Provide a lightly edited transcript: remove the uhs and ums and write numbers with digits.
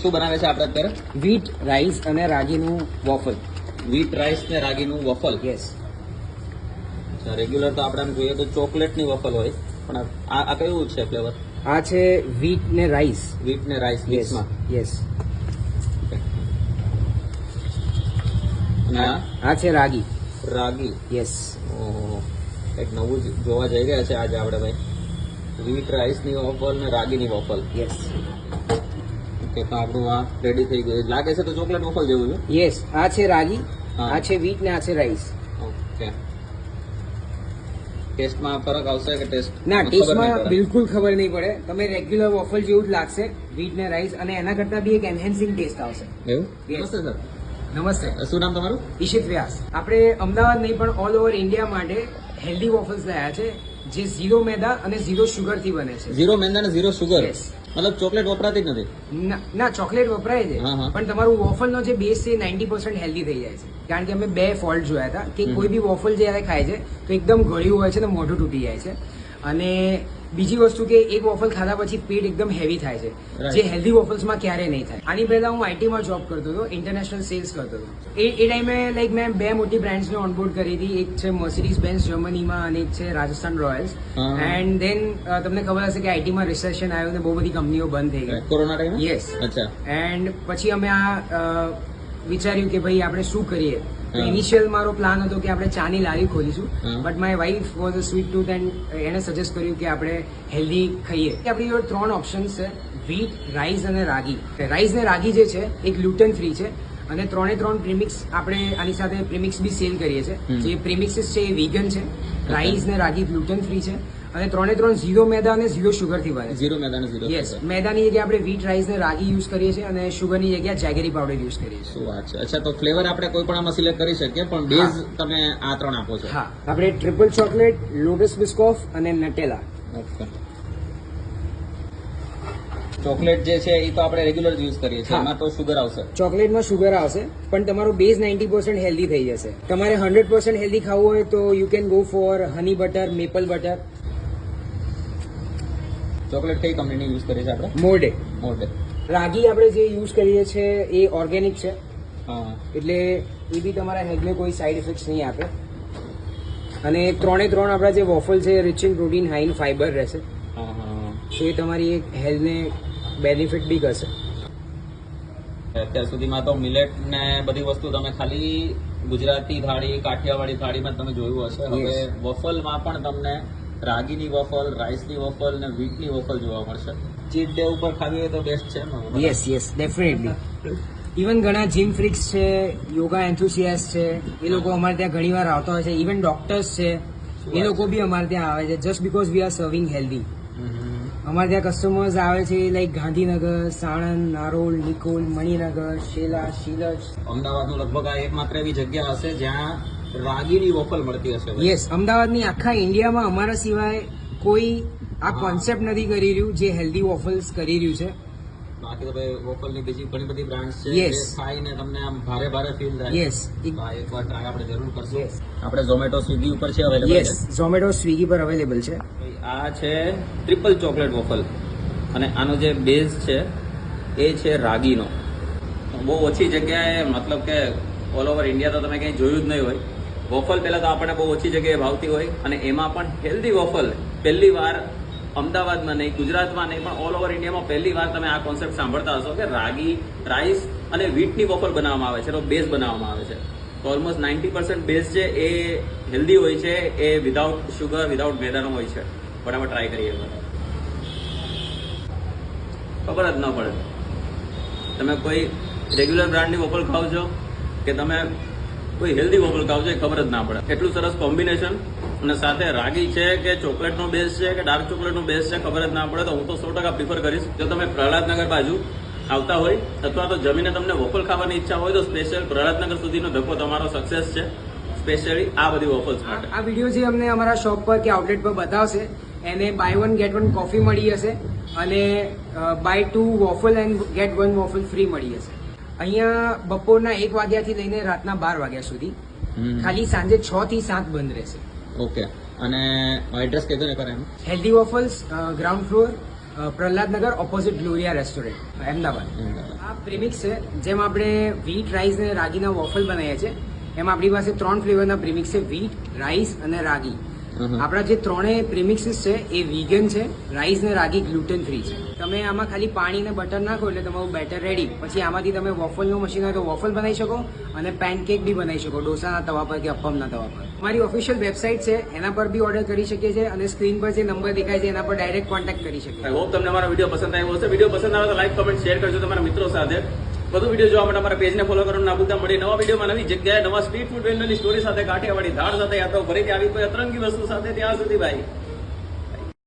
શું બનાવે છે આપણે અત્યારે? વીટ રાઈસ અને રાગીનું વોફલ. વીટ રાઈસ ને રાગીનું વોફલ. યસ. અચ્છા, રેગ્યુલર તો આપણે આમ જોઈએ તો ચોકલેટની વોફલ હોય, પણ આ કયું છે ફ્લેવર? આ છે વીટ ને રાઈસ. વીટ ને રાઈસ યસ મિક્સમાં. યસ. અને આ છે રાગી. રાગી. યસ. ઓહો, કંઈક નવું જ જોવા જઈ રહ્યા છે આજે આપણે ભાઈ. વીટ રાઈસની વોફલ ને રાગીની વોફલ. યસ. ઓકે, તો આપણું આ રેડી થઈ ગયું. લાગે છે તો ચોકલેટ વોફલ જેવું છે. યસ. આ છે રાગી, હા. આ છે વીટ ને આ છે રાઈસ. ઓકે, ટેસ્ટમાં ફરક આવશે કે ટેસ્ટ? ના, ટેસ્ટમાં બિલકુલ ખબર નહીં પડે. તમે રેગ્યુલર વોફલ જેવું જ લાગશે, વીટ ને રાઈસ, અને એના કરતા બી એક એનહેન્સિંગ ટેસ્ટ આવશે. એવું? Yes. નમસ્તે સર. નમસ્તે. શું નામ તમારું? ઈશિત વ્યાસ. આપણે અમદાવાદ નહીં પણ ઓલ ઓવર ઇન્ડિયા માટે હેલ્ધી વોફલ્સ લાયા છે, જે ઝીરો મેદા અને ઝીરો શુગર થી બને છે. ઝીરો મેંદા ને ઝીરો શુગર. Yes. મતલબ ચોકલેટ વપરાતી જ નથી. ના, ચોકલેટ વપરાય છે, હા, હા. પણ તમારું વોફલનો જે બેઝ છે 90% હેલ્ધી થઈ જાય છે. કારણ કે અમે બે ફોલ્ટ જોયા હતા કે કોઈ બી વોફલ જ્યારે ખાય છે તો એકદમ ગળ્યું હોય છે ને મોઢું તૂટી જાય છે, અને બીજી વસ્તુ કે એક વોફલ ખાધા પછી પેટ એકદમ હેવી થાય છે, Right. જે હેલ્ધી વોફલ્સમાં ક્યારેય નહીં થાય. આની પહેલા હું આઈટીમાં જોબ કરતો હતો, ઇન્ટરનેશનલ સેલ્સ કરતો હતો. એ ટાઈમે લાઈક મેં બે મોટી બ્રાન્ડ્સને ઓનબોર્ડ કરી હતી. એક છે મર્સિડીઝ બેન્ઝ જર્મનીમાં અને એક છે રાજસ્થાન રોયલ્સ. હા. એન્ડ ધેન તમને ખબર હશે કે આઈટીમાં રિસેશન આવ્યું ને બહુ બધી કંપનીઓ બંધ થઈ ગઈ. કોરોના ટાઈમે? યસ. અચ્છા. એન્ડ પછી અમે વિચાર્યું કે ભાઈ આપણે શું કરીએ. તો હા. ઇનિશિયલ મારો પ્લાન હતો કે આપણે ચાની લારી ખોલીશું, હા. But my wife was a sweet tooth and એને સજેસ્ટ કર્યું કે આપણે હેલ્ધી ખાઈએ. આપણી જોડે 3 ઓપ્શન્સ છે, વીટ, રાઈસ અને રાગી. રાઈસ ને રાગી જે છે એ ગ્લુટન ફ્રી છે, અને 3 પ્રીમિક્સ આપણે આની સાથે પ્રીમિક્સ બી સેલ કરીએ છીએ. જે પ્રીમિક્સીસ છે એ વીગન છે, રાઈસ ને રાગી ગ્લુટન ફ્રી છે, અને 3 ઝીરો મેદા અને ઝીરો શુગર થી બને છે. ઝીરો મેંદા ને ઝીરો યસ. શુગર. મેદાની જગ્યાએ આપણે વીટ રાઈસ ને રાગી યુઝ કરીએ છીએ, અને શુગરની જગ્યાએ જેગરી પાવડર યુઝ કરીએ છીએ. શું વાત છે. અચ્છા, તો ફ્લેવર આપણે કોઈ પણ આમાં સિલેક્ટ કરી શકીએ, પણ બેઝ તમે આ 3 આપો છો. હા, આપણે ટ્રિપલ ચોકલેટ, લોટસ બિસ્કોફ અને નટેલા. ઓકે. ચોકલેટ જે છે એ તો આપણે રેગ્યુલર યુઝ કરીએ છીએ, હા. એમાં તો શુગર આવશે. ચોકલેટમાં શુગર આવશે, પણ તમારો બેઝ 90% હેલ્ધી થઈ જશે. તમારે 100% હેલ્ધી ખાવું હોય તો you can go for honey butter, maple butter. Chocolate કઈ કંપનીની યુઝ કરીએ છીએ આપણે? મોર્ડે. મોટે. રાગી આપણે જે યુઝ કરીએ છીએ એ ઓર્ગેનિક છે, હા. એટલે એ બી તમારા હેલ્થને કોઈ સાઇડ ઇફેક્ટ્સ નહીં આપે. અને 3 આપણા જે વોફલ છે rich in protein, high in fibre રહેશે, હા, હા. તો એ તમારી એક હેલ્થને બેનિફિટ બી કરશે. અત્યાર સુધીમાં તો મિલેટ ને બધી વસ્તુ તમે ખાલી ગુજરાતી થાળી, કાઠિયાવાડી થાળીમાં તમે જોયું હશે. હવે Yes. વોફલમાં પણ તમને રાગીની વોફલ, રાઈસની વોફલ ને વીટની વોફલ જોવા મળશે. ચીટ ડે ઉપર ખાવી હોય તો બેસ્ટ છે ને? Yes yes, definitely. ઇવન ઘણા જીમ ફ્રીક્સ છે, યોગા એન્થુસિયાસ્ટ છે, એ લોકો અમારે ત્યાં ઘણી વાર આવતા હોય છે. ઇવન ડોક્ટર્સ છે, એ લોકો બી અમારે ત્યાં આવે છે just because we are serving healthy. અમારે ત્યાં કસ્ટમર્સ આવે છે લાઈક ગાંધીનગર, સાણંદ, નારોલ, નિકોલ, મણિનગર, શેલા, શીલજ. અમદાવાદનું લગભગ આ એકમાત્ર એવી જગ્યા હશે જ્યાં રાગીની વોફલ મળતી હશે. યસ, અમદાવાદની આખા ઇન્ડિયામાં અમારા સિવાય કોઈ આ કોન્સેપ્ટ નથી કરી રહ્યું જે હેલ્ધી વોફલ્સ કરી રહ્યું છે. બાકી તો ભાઈ વોફલની બીજી ઘણી બધી બ્રાન્ડ્સ છે Yes. જે ખાઈને તમને આમ ભારે ભારે ફીલ થાય. યસ તો આ એકવાર ટ્રાય આપણે જરૂર કરશું. Yes. આપણે ઝોમેટો, સ્વિગી ઉપર છે અવેલેબલ. યસ, ઝોમેટો, સ્વિગી પર અવેલેબલ છે. આ છે ટ્રિપલ ચોકલેટ વોફલ, અને આનો જે બેઝ છે એ છે રાગીનો. બહુ ઓછી જગ્યાએ, મતલબ કે ઓલ ઓવર ઇન્ડિયા તો તમે કંઈ જોયું જ નહીં હોય. વોફલ પહેલાં તો આપણને બહુ ઓછી જગ્યાએ ભાવતી હોય, અને એમાં પણ હેલ્ધી વોફલ પહેલી વાર અમદાવાદમાં નહીં, ગુજરાતમાં નહીં, પણ ઓલ ઓવર ઇન્ડિયામાં પહેલી વાર તમે આ કોન્સેપ્ટ સાંભળતા હશો કે રાગી, રાઈસ અને વીટની વોફલ બનાવવામાં આવે છે, એનો બેઝ બનાવવામાં આવે છે. તો ઓલમોસ્ટ 90% બેઝ છે એ હેલ્ધી હોય છે, એ વિધાઉટ શુગર, વિધાઉટ મેદાનો હોય છે. બરાબર, ટ્રાય કરીએ. ખબર જ ન પડે તમે કોઈ રેગ્યુલર બ્રાન્ડની વોફલ ખાવ છો કે તમે કોઈ હેલ્ધી વોફલ ખાવ છો, એ ખબર જ ના પડે. એટલું સરસ કોમ્બિનેશન, અને સાથે રાગી છે કે ચોકલેટનો બેઝ છે કે ડાર્ક ચોકલેટનો બેઝ છે, ખબર જ ના પડે. તો હું તો 100% પ્રિફર કરીશ. જો તમે પ્રહલાદનગર બાજુ આવતા હોય અથવા તો જમીને તમને વોફલ ખાવાની ઈચ્છા હોય તો સ્પેશિયલ પ્રહલાદનગર સુધીનો ધક્કો તમારો સક્સેસ છે, સ્પેશિયલી આ બધી વોફલ્સ માટે. આ વિડીયો જે અમને અમારા શોપ પર કે આઉટલેટ પર બતાવશે એને બાય 1 ગેટ 1 કોફી મળી હશે, અને buy 2 waffle and get 1 waffle free મળી હશે. અહીંયા બપોરના 1 વાગ્યાથી લઈને રાતના 12 વાગ્યા સુધી, ખાલી સાંજે 6 થી 7 બંધ રહેશે. ઓકે, અને એડ્રેસ કહેતો ને કરે એમ. Healthy waffles, ground floor, Prahladnagar opposite Gloria restaurant Ahmedabad. આ પ્રીમિક્સ છે, જેમ આપણે વીટ, રાઈસ અને રાગીના વોફલ બનાવ્યા છે. એમાં આપણી પાસે 3 ફ્લેવરના પ્રીમિક્સ છે, વીટ, રાઈસ અને રાગી. આપણા જે ત્રણેય પ્રીમિક્સીસ છે એ વીગન છે, રાઈસ ને રાગી ગ્લુટેન ફ્રી છે. તમે આમાં ખાલી પાણી ને બટર નાખો એટલે તમારું બેટર રેડી. પછી આમાંથી તમે વોફલનું મશીન હોય તો વોફલ બનાવી શકો અને પેનકેક બી બનાવી શકો ડોસાના તવા પર કે અપ્પમના તવા પર. અમારી ઓફિશિયલ વેબસાઇટ છે, એના પર બી ઓર્ડર કરી શકીએ છીએ અને સ્ક્રીન પર જે નંબર દેખાય છે એના પર ડાયરેક્ટ કોન્ટેક્ટ કરી શકીએ. આઈ હોપ તમને મારો વિડીયો પસંદ આવ્યો હશે. વિડીયો પસંદ આવે તો લાઈક, કમેન્ટ, શેર કરજો તમારા મિત્રો સાથે. વધુ વિડીયો જોવા માટે અમારા પેજને ફોલો કરવાનું ના ભૂલતા. મળી નવા વિડીયોમાં નવી જગ્યાએ નવા સ્ટ્રીટ ફૂડ વેન્ડરની સ્ટોરી સાથે, કાઠિયાવાડી ધાડ સાથે યાત્રા ફરીથી આવી કોઈ અતરંગી વસ્તુ સાથે. ત્યાં સુધી ભાઈ